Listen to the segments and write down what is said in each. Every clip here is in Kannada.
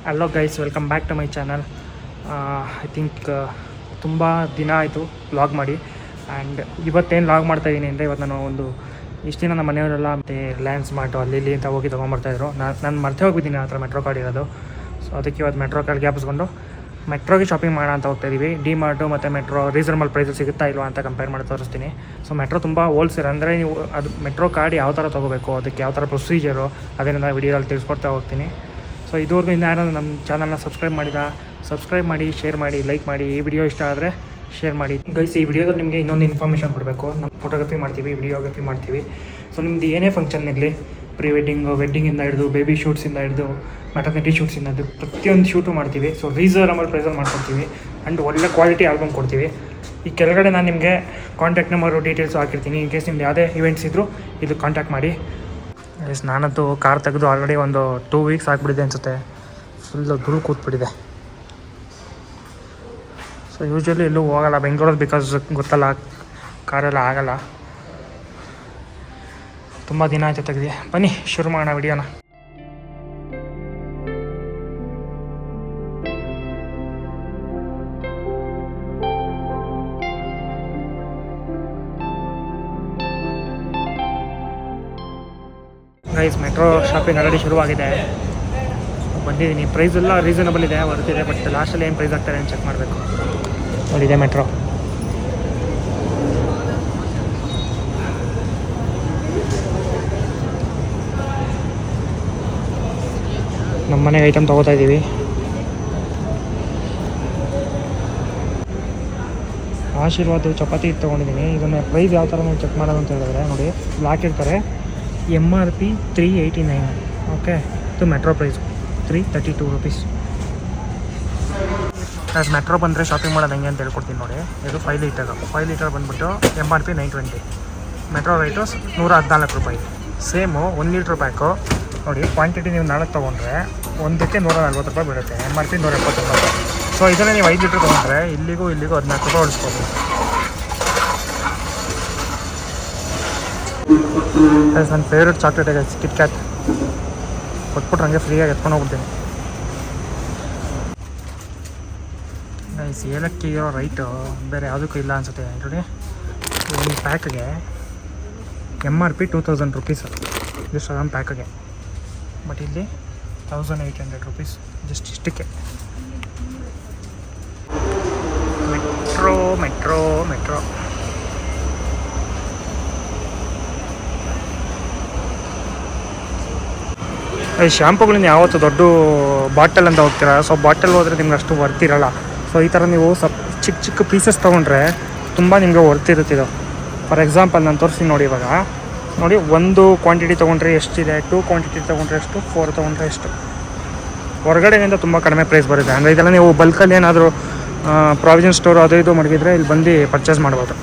Hello guys, welcome back to my channel. I think ತುಂಬ ದಿನ ಆಯಿತು ವ್ಲಾಗ್ ಮಾಡಿ. ಆ್ಯಂಡ್ ಇವತ್ತೇನು ವ್ಲಾಗ್ ಮಾಡ್ತಾಯಿದ್ದೀನಿ ಅಂದರೆ, ಇವತ್ತು ನಾನು ಇಷ್ಟು ದಿನ ನಮ್ಮ ಮನೆಯವರೆಲ್ಲ ಮತ್ತು ರಿಲಯನ್ಸ್ ಮಾರ್ಟು ಅಲ್ಲಿ ಇಲ್ಲಿ ಅಂತ ಹೋಗಿ ತೊಗೊಂಬರ್ತಾಯಿದ್ರು. ನಾನು ಮರ್ತೇ ಹೋಗಿದ್ದೀನಿ ಆ ಥರ ಮೆಟ್ರೋ ಕಾರ್ಡ್ ಇರೋದು. ಸೊ ಅದಕ್ಕೆ ಇವತ್ತು ಮೆಟ್ರೋ ಕಾರ್ಡ್ ಗ್ಯಾಪಿಸ್ಕೊಂಡು ಮೆಟ್ರೋಗೆ ಶಾಪಿಂಗ್ ಮಾಡೋಣ ಅಂತ ಹೋಗ್ತಾಯಿದ್ದೀವಿ. ಡಿ ಮಾರ್ಟು ಮತ್ತು ಮೆಟ್ರೋ ರೀಸನಬಲ್ ಪ್ರೈಸಲ್ಲಿ ಸಿಗುತ್ತಾ ಇಲ್ವಾ ಅಂತ ಕಂಪೇರ್ ಮಾಡಿ ತೋರಿಸ್ತೀನಿ. ಸೊ ಮೆಟ್ರೋ ತುಂಬ ಹೋಲ್ಸೇಲ್, ಅಂದರೆ ನೀವು ಅದು ಮೆಟ್ರೋ ಕಾರ್ಡ್ ಯಾವ ಥರ ತೊಗೋಬೇಕು, ಅದಕ್ಕೆ ಯಾವ ಥರ ಪ್ರೊಸೀಜರು, ಅದನ್ನು ನಾನು ವಿಡಿಯೋದಲ್ಲಿ ತಿಳಿಸ್ಕೊಡ್ತಾ ಹೋಗ್ತೀನಿ. ಸೊ ಇದುವರೆಗೂ ಇನ್ಯಾರು ನಮ್ಮ ಚಾನಲ್ನ ಸಬ್ಸ್ಕ್ರೈಬ್ ಮಾಡಿ, ಶೇರ್ ಮಾಡಿ, ಲೈಕ್ ಮಾಡಿ. ಈ ವಿಡಿಯೋ ಇಷ್ಟ ಆದರೆ ಶೇರ್ ಮಾಡಿ. ಗೈಸ್, ಈ ವಿಡಿಯೋದಲ್ಲಿ ನಿಮಗೆ ಇನ್ನೊಂದು ಇನ್ಫಾರ್ಮೇಷನ್ ಕೊಡಬೇಕು. ನಮ್ಮ ಫೋಟೋಗ್ರಫಿ ಮಾಡ್ತೀವಿ, ವಿಡಿಯೋಗ್ರಫಿ ಮಾಡ್ತೀವಿ. ಸೊ ನಿಮ್ಮದು ಏನೇ ಫಂಕ್ಷನ್ ಇರಲಿ, ಪ್ರೀ ವೆಡ್ಡಿಂಗು, ವೆಡ್ಡಿಂಗಿಂದ ಹಿಡಿದು ಬೇಬಿ ಶೂಟ್ಸಿಂದ ಹಿಡಿದು ಮ್ಯಾಟರ್ನಿಟಿ ಶೂಟ್ಸಿಂದ ಹಿಡಿದು ಪ್ರತಿಯೊಂದು ಶೂಟು ಮಾಡ್ತೀವಿ. ಸೊ ರೀಸನಬಲ್ ಪ್ರೈಸಲ್ಲಿ ಮಾಡ್ಕೊಡ್ತೀವಿ ಆ್ಯಂಡ್ ಒಳ್ಳೆ ಕ್ವಾಲಿಟಿ ಆಲ್ಬಮ್ ಕೊಡ್ತೀವಿ. ಈ ಕೆಳಗಡೆ ನಾನು ನಿಮಗೆ ಕಾಂಟ್ಯಾಕ್ಟ್ ನಂಬರು ಡೀಟೇಲ್ಸು ಹಾಕಿರ್ತೀನಿ. ಇನ್ ಕೇಸ್ ನಿಮ್ದು ಯಾವುದೇ ಇವೆಂಟ್ಸ್ ಇದ್ದರೂ ಇದು ಕಾಂಟ್ಯಾಕ್ಟ್ ಮಾಡಿ. ಎಸ್, ನಾನಂತೂ ಕಾರ್ ತೆಗೆದು ಆಲ್ರೆಡಿ ಒಂದು 2 ವೀಕ್ಸ್ ಆಗಿಬಿಟ್ಟಿದೆ ಅನಿಸುತ್ತೆ. ಫುಲ್ಲು ಧೂಳು ಕೂತ್ಬಿಟ್ಟಿದೆ. ಸೊ ಯೂಶ್ವಲಿ ಎಲ್ಲೂ ಹೋಗಲ್ಲ ಬೆಂಗಳೂರಲ್ಲಿ, ಬಿಕಾಸ್ ಗೊತ್ತಲ್ಲ ಕಾರೆಲ್ಲ ಆಗಲ್ಲ. ತುಂಬ ದಿನ ಆಯಿತು ತೆಗೆದು. ಬನ್ನಿ ಶುರು ಮಾಡೋಣ ವಿಡಿಯೋನ. ಗೈಸ್, ಮೆಟ್ರೋ ಶಾಪಿಂಗ್ ಆಲ್ರೆಡಿ ಶುರುವಾಗಿದೆ. ಬಂದಿದ್ದೀನಿ. ಪ್ರೈಸ್ ಎಲ್ಲ ರೀಸನಬಲ್ ಇದೆ, ಬರ್ತಿದೆ. ಬಟ್ ಲಾಸ್ಟಲ್ಲಿ ಏನು ಪ್ರೈಸ್ ಆಗ್ತಾರೆ ಅಂತ ಚೆಕ್ ಮಾಡಬೇಕು. ನೋಡಿದೆ ಮೆಟ್ರೋ. ನಮ್ಮ ಮನೆಗೆ ಐಟಮ್ ತೊಗೋತಾ ಇದ್ದೀವಿ. ಆಶೀರ್ವಾದ ಚಪಾತಿ ತೊಗೊಂಡಿದ್ದೀನಿ. ಇದನ್ನು ಪ್ರೈಸ್ ಯಾವ ಥರ ನೀವು ಚೆಕ್ ಮಾಡೋದು ಅಂತ ಹೇಳಿದ್ರೆ, ನೋಡಿ ಇಲ್ಲಿ ಹಾಕಿರ್ತಾರೆ MRP 389. ಓಕೆ, ಇದು ಮೆಟ್ರೋ ಪ್ರೈಸು 332 ರೂಪೀಸ್. ಮೆಟ್ರೋ ಬಂದರೆ ಶಾಪಿಂಗ್ ಮಾಡೋದು ಹೆಂಗೆ ಅಂತ ಹೇಳ್ಕೊಡ್ತೀನಿ ನೋಡಿ. ಇದು 5 ಲೀಟರ್ ಬಂದುಬಿಟ್ಟು MRP 920. ಮೆಟ್ರೋ ರೈಟು 114 ರೂಪಾಯಿ. ಸೇಮು 1 ಲೀಟ್ರ್ ಪ್ಯಾಕು ನೋಡಿ. ಕ್ವಾಂಟಿಟಿ ನೀವು 4 ತೊಗೊಂಡ್ರೆ ಒಂದಕ್ಕೆ 140 ರೂಪಾಯಿ ಬೀಳುತ್ತೆ. MRP 170 ರೂಪಾಯಿ. ಸೊ ಇದನ್ನು ನೀವು 5 ಲೀಟ್ರ್ ತೊಗೊಂಡ್ರೆ ಇಲ್ಲಿಗೂ 14 ರೂಪಾಯಿ ಉಳಿಸ್ಬೋದು. ನನ್ನ ಫೇವ್ರೆಟ್ ಚಾಕ್ಲೇಟ್ ಆಗಿದೆ ಕಿಟ್ ಕ್ಯಾಟ್. ಕೊಟ್ಬಿಟ್ರೆ ಹಂಗೆ ಫ್ರೀಯಾಗಿ ಎತ್ಕೊಂಡು ಹೋಗ್ಬಿಡ್ತೀನಿ. ಗೈಸ್, ಏಲಕ್ಕಿ ಇರೋ ರೈಟು ಬೇರೆ ಯಾವುದಕ್ಕೂ ಇಲ್ಲ ಅನಿಸುತ್ತೆ. ನೋಡಿ, ಒಂದು ಪ್ಯಾಕ್ಗೆ MRP 2000 ರೂಪೀಸ್ ಜಸ್ಟ್ ಅದೊಂದು ಪ್ಯಾಕ್ಗೆ. ಬಟ್ ಇಲ್ಲಿ 1800 ರೂಪೀಸ್ ಜಸ್ಟ್ ಇಷ್ಟಕ್ಕೆ. ಮೆಟ್ರೋ ಶ್ಯಾಂಪುಗಳಿಂದ ಯಾವತ್ತು ದೊಡ್ಡ ಬಾಟಲ್ ಅಂತ ಹೋಗ್ತೀರಾ. ಸೊ ಬಾಟಲ್ ಹೋದರೆ ನಿಮ್ಗೆ ಅಷ್ಟು ವರ್ತಿರಲ್ಲ. ಸೊ ಈ ಥರ ನೀವು ಚಿಕ್ಕ ಪೀಸಸ್ ತೊಗೊಂಡ್ರೆ ತುಂಬ ನಿಮಗೆ ವರ್ತಿರುತ್ತಿದ್ದು. ಫಾರ್ ಎಕ್ಸಾಂಪಲ್ ನಾನು ತೋರಿಸ್ತೀನಿ ನೋಡಿ. ಇವಾಗ ನೋಡಿ, 1 ಕ್ವಾಂಟಿಟಿ ತೊಗೊಂಡ್ರೆ ಎಷ್ಟಿದೆ, 2 ಕ್ವಾಂಟಿಟಿ ತೊಗೊಂಡ್ರೆ ಎಷ್ಟು, 4 ತೊಗೊಂಡ್ರೆ ಎಷ್ಟು. ಹೊರಗಡೆಯಿಂದ ತುಂಬ ಕಡಿಮೆ ಪ್ರೈಸ್ ಬರುತ್ತೆ. ಅಂದರೆ ಇದೆಲ್ಲ ನೀವು ಬಲ್ಕಲ್ಲಿ ಏನಾದರೂ ಪ್ರಾವಿಷನ್ ಸ್ಟೋರ್ ಅದು ಇದು ಮಡಗಿದ್ರೆ ಇಲ್ಲಿ ಬಂದು ಪರ್ಚೇಸ್ ಮಾಡ್ಬೋದು.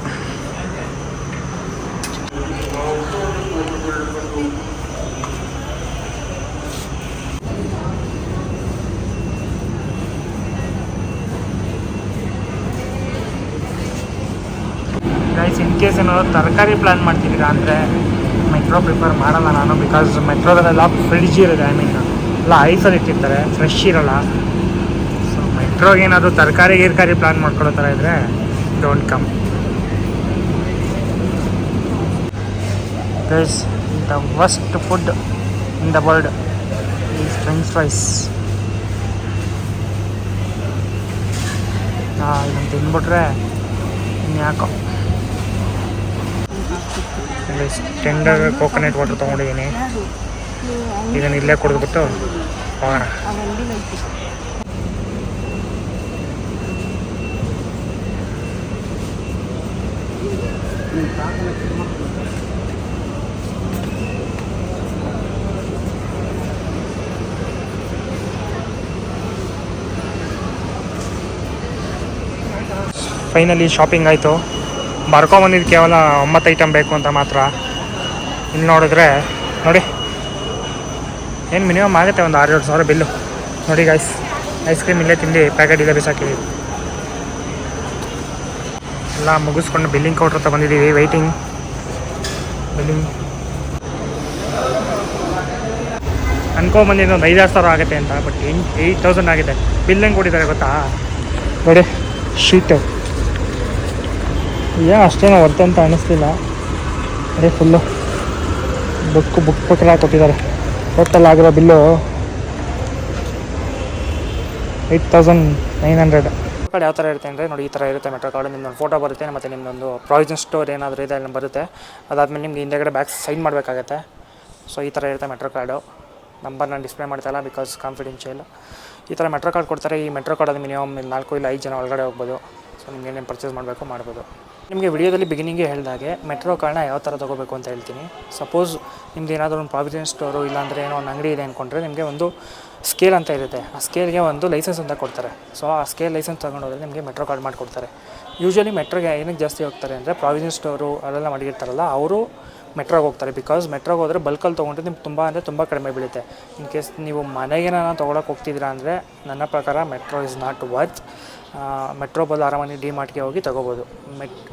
ಗೈಸ್, ಇನ್ ಕೇಸ್ ಏನಾದ್ರು ತರಕಾರಿ ಪ್ಲ್ಯಾನ್ ಮಾಡ್ತಿದ್ದೀರಾ ಅಂದರೆ ಮೆಟ್ರೋ ಪ್ರಿಫರ್ ಮಾಡೋಲ್ಲ ನಾನು. ಬಿಕಾಸ್ ಮೆಟ್ರೋದಲ್ಲೆಲ್ಲ ಫ್ರಿಡ್ಜ್ ಇರುತ್ತೆ. ಐ ಮೀನ್ ಎಲ್ಲ ಐಸಲ್ಲಿ ಇಟ್ಟಿರ್ತಾರೆ, ಫ್ರೆಶ್ ಇರೋಲ್ಲ. ಸೊ ಮೆಟ್ರೋಗೆ ಏನಾದರೂ ತರಕಾರಿ ಪ್ಲ್ಯಾನ್ ಮಾಡ್ಕೊಳ್ಳೋ ಥರ ಇದ್ದರೆ don't come. Guys, the worst food in the world is French fries. ಇದನ್ನು ತಿಂದ್ಬಿಟ್ರೆ ಇನ್ಯಾಕೋ. ಟೆಂಡರ್ ಕೋಕೋನಟ್ ವಾಟರ್ ತೊಗೊಂಡಿದ್ದೀನಿ. ಇದನ್ನು ಇಲ್ಲೇ ಕುಡಿದ್ಬಿಟ್ಟು ಹೋಗೋಣ. ಫೈನಲಿ ಶಾಪಿಂಗ್ ಆಯಿತು. ಬರ್ಕೊಂಬಂದಿದ್ದು ಕೇವಲ 9 ಐಟಮ್ ಬೇಕು ಅಂತ ಮಾತ್ರ. ಇಲ್ಲಿ ನೋಡಿದ್ರೆ ನೋಡಿ, ಏನು ಮಿನಿಮಮ್ ಆಗುತ್ತೆ ಒಂದು 6-7 ಸಾವಿರ ಬಿಲ್ಲು. ನೋಡಿ ಗೈಸ್, ಐಸ್ ಕ್ರೀಮ್ ಇಲ್ಲೇ ತಿಂದು ಪ್ಯಾಕೆಟ್ ಇಲ್ಲೇ ಬಿಸಾಕಿದ್ದೀವಿ. ಎಲ್ಲ ಮುಗಿಸ್ಕೊಂಡು ಬಿಲ್ಲಿಂಗ್ ಕೌಂಟ್ರ್ ಹತ್ರ ಬಂದಿದ್ದೀವಿ. ಬಿಲ್ಲಿಂಗ್ ಅನ್ಕೊಂಬಂದಿದ್ದು ಒಂದು 5,000 ಆಗುತ್ತೆ ಅಂತ, ಬಟ್ 8,000 ಆಗಿದೆ. ಬಿಲ್ ಹೆಂಗೆ ಕೊಟ್ಟಿದ್ದಾರೆ ಗೊತ್ತಾ ನೋಡಿ, ಶೀಟು ಏನೋ ಅಷ್ಟೇನೋ ವರ್ತ್ ಅಂತ ಅನ್ನಿಸ್ಲಿಲ್ಲ. ಅದೇ ಫುಲ್ಲು ಬುಕ್ ಪ್ರಕಾರ ಕೊಟ್ಟಿದ್ದಾರೆ. ಟೋಟಲ್ ಆಗಿರೋ ಬಿಲ್ಲು 8,900. ಕಾರ್ಡ್ ಯಾವ ಥರ ಇರುತ್ತೆ ಅಂದರೆ ನೋಡಿ, ಈ ಥರ ಇರುತ್ತೆ ಮೆಟ್ರೋ ಕಾರ್ಡು. ನಿಮ್ಮೊಂದು ಫೋಟೋ ಬರುತ್ತೆ ಮತ್ತು ನಿಮ್ಮದೊಂದು ಪ್ರಾವಿಷನ್ ಸ್ಟೋರ್ ಏನಾದರೂ ಇದೆ ಅಲ್ಲಿ ಬರುತ್ತೆ. ಅದಾದಮೇಲೆ ನಿಮಗೆ ಹಿಂದೆಗಡೆ ಬ್ಯಾಕ್ ಸೈನ್ ಮಾಡಬೇಕಾಗತ್ತೆ. ಸೊ ಈ ಥರ ಇರುತ್ತೆ ಮೆಟ್ರೋ ಕಾರ್ಡು. ನಂಬರ್ ನಾನು ಡಿಸ್ಪ್ಲೇ ಮಾಡ್ತಾಯಿಲ್ಲ ಬಿಕಾಸ್ ಕಾನ್ಫಿಡೆನ್ಷಿಯಲ್. ಈ ಥರ ಮೆಟ್ರೋ ಕಾರ್ಡ್ ಕೊಡ್ತಾರೆ. ಈ ಮೆಟ್ರೋ ಕಾರ್ಡ್ ಅದು ಮಿನಿಮಮ್ 4 ಇಲ್ಲ 5 ಜನ ಒಳಗಡೆ ಹೋಗ್ಬೋದು. ಸೊ ನಿಮ್ಗೆ ಏನೇನು ಪರ್ಚೇಸ್ ಮಾಡಬೇಕು ಮಾಡ್ಬೋದು. ನಿಮಗೆ ವಿಡಿಯೋದಲ್ಲಿ ಬಿಗಿನಿಂಗೇ ಹೇಳಿದಾಗೆ ಮೆಟ್ರೋ ಕಾರ್ಡ್ನ ಯಾವ ಥರ ತೊಗೋಬೇಕು ಅಂತ ಹೇಳ್ತೀನಿ. ಸಪೋಸ್ ನಿಮ್ದು ಏನಾದರೂ ಒಂದು ಪ್ರಾವಿಷನ್ ಸ್ಟೋರು ಇಲ್ಲಾಂದರೆ ಏನೋ ಒಂದು ಅಂಗಡಿ ಇದೆ ಅಂದ್ಕೊಂಡ್ರೆ ನಿಮಗೆ ಒಂದು ಸ್ಕೇಲ್ ಅಂತ ಇರುತ್ತೆ. ಆ ಸ್ಕೇಲ್ಗೆ ಒಂದು ಲೈಸೆನ್ಸ್ ಅಂತ ಕೊಡ್ತಾರೆ. ಸೊ ಆ ಸ್ಕೇಲ್ ಲೈಸೆನ್ಸ್ ತೊಗೊಂಡೋದ್ರೆ ನಿಮಗೆ ಮೆಟ್ರೋ ಕಾರ್ಡ್ ಮಾಡಿಕೊಡ್ತಾರೆ. ಯೂಶ್ವಲಿ ಮೆಟ್ರೋಗೆ ಏನಕ್ಕೆ ಜಾಸ್ತಿ ಹೋಗ್ತಾರೆ ಅಂದರೆ ಪ್ರಾವಿಷನ್ ಸ್ಟೋರು ಅದೆಲ್ಲ ಮಾಡಿರ್ತಾರಲ್ಲ, ಅವರು ಮೆಟ್ರೋಗೆ ಹೋಗ್ತಾರೆ. ಬಿಕಾಸ್ ಮೆಟ್ರೋಗೆ ಹೋದರೆ ಬಲ್ಕಲ್ಲಿ ತೊಗೊಂಡ್ರೆ ನಿಮ್ಗೆ ತುಂಬ ಕಡಿಮೆ ಬೀಳುತ್ತೆ. ಇನ್ ಕೇಸ್ ನೀವು ಮನೆಗೆ ತೊಗೊಳಕ್ಕೆ ಹೋಗ್ತಿದ್ದೀರಾ ಅಂದರೆ ನನ್ನ ಪ್ರಕಾರ metro is not worth. Metro ಬದಲು ಆರಾಮಾಗಿ ಡಿಮಾರ್ಟ್ಗೆ ಹೋಗಿ ತೊಗೋಬೋದು.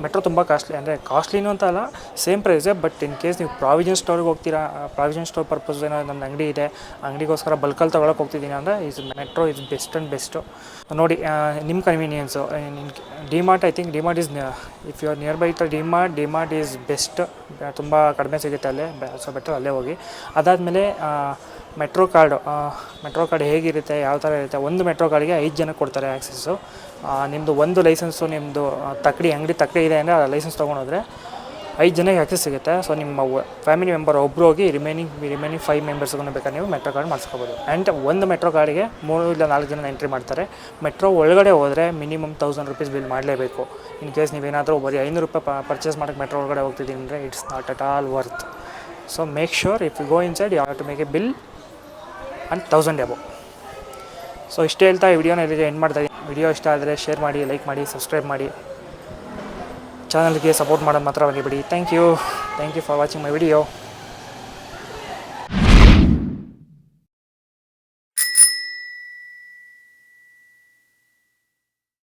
ಮೆಟ್ರೋ ತುಂಬ ಕಾಸ್ಟ್ಲಿ, ಅಂದರೆ ಕಾಸ್ಟ್ಲಿನೂ ಅಂತ ಅಲ್ಲ, ಸೇಮ್ ಪ್ರೈಸೇ. ಬಟ್ ಇನ್ ಕೇಸ್ ನೀವು ಪ್ರಾವಿಷನ್ ಸ್ಟೋರ್ಗೆ ಹೋಗ್ತೀರಾ, ಪ್ರಾವಿಷನ್ ಸ್ಟೋರ್ ಪರ್ಪಸ್ ಏನೋ ನನ್ನ ಅಂಗಡಿ ಇದೆ, ಅಂಗಡಿಗೋಸ್ಕರ ಬಲ್ಕಲ್ಲಿ ತೊಗೊಳಕ್ಕೆ ಹೋಗ್ತಿದ್ದೀನಿ ಅಂದರೆ metro is best and best. ನೋಡಿ, ನಿಮ್ಮ convenience. DMart, I think DMart is, if you are near by DMart is best. ತುಂಬ ಕಡಿಮೆ ಸಿಗುತ್ತೆ ಅಲ್ಲೇ, ಸೊ ಬೆಟ್ರ್ ಅಲ್ಲೇ ಹೋಗಿ. ಅದಾದಮೇಲೆ ಮೆಟ್ರೋ ಕಾರ್ಡ್ ಹೇಗಿರುತ್ತೆ, ಯಾವ ಥರ ಇರುತ್ತೆ. ಒಂದು ಮೆಟ್ರೋ ಕಾರ್ಡ್ಗೆ 5 ಜನಕ್ಕೆ ಕೊಡ್ತಾರೆ ಆ್ಯಕ್ಸೆಸ್ಸು. ನಿಮ್ಮದು ಒಂದು ಲೈಸೆನ್ಸು, ನಿಮ್ಮದು ಅಂಗಡಿ ತಕ್ಕಡಿ ಇದೆ ಅಂದರೆ ಆ ಲೈಸೆನ್ಸ್ ತೊಗೊಂಡೋದ್ರೆ 5 ಜನಕ್ಕೆ ಆ್ಯಕ್ಸೆಸ್ ಸಿಗುತ್ತೆ. ಸೊ ನಿಮ್ಮ ಫ್ಯಾಮಿಲಿ ಮೆಂಬರ್ ಒಬ್ಬರು ಹೋಗಿ ರಿಮೈನಿಂಗ್ 5 ಮೆಂಬರ್ಸ್ಗೂ ಬೇಕಾದ್ರೆ ನೀವು ಮೆಟ್ರೋ ಕಾರ್ಡ್ ಮಾಡಿಸ್ಕೋಬೋದು. ಆ್ಯಂಡ್ ಒಂದು ಮೆಟ್ರೋ ಕಾರ್ಡಿಗೆ 3 ಇಲ್ಲ 4 ಜನ ಎಂಟ್ರಿ ಮಾಡ್ತಾರೆ. ಮೆಟ್ರೋ ಒಳಗಡೆ ಹೋದರೆ ಮಿನಿಮಮ್ 1,000 ರೂಪೀಸ್ ಬಿಲ್ ಮಾಡಲೇಬೇಕು. ಇನ್ ಕೇಸ್ ನೀವೇನಾದರೂ ಬರೀ 500 ರೂಪಾಯಿ ಪರ್ಚೇಸ್ ಮಾಡೋಕ್ಕೆ ಮೆಟ್ರೋ ಒಳಗಡೆ ಹೋಗ್ತಿದ್ದೀನಿ ಅಂದರೆ it's not at all worth. So make sure if you go inside you have to make a bill and 1,000 above. So ಇಷ್ಟೇ ಹೇಳ್ತಾ ಈ ವಿಡಿಯೋನ ಇಲ್ಲಿಗೆ ಎಂಡ್ ಮಾಡ್ತಾಯಿದ್ದೀನಿ. ವಿಡಿಯೋ ಇಷ್ಟ ಆದರೆ ಶೇರ್ ಮಾಡಿ, ಲೈಕ್ ಮಾಡಿ, ಸಬ್ಸ್ಕ್ರೈಬ್ ಮಾಡಿ. ಚಾನಲ್ಗೆ ಸಪೋರ್ಟ್ ಮಾಡೋದು ಮಾತ್ರ ಮರಿಬೇಡಿ. Thank you for watching my video.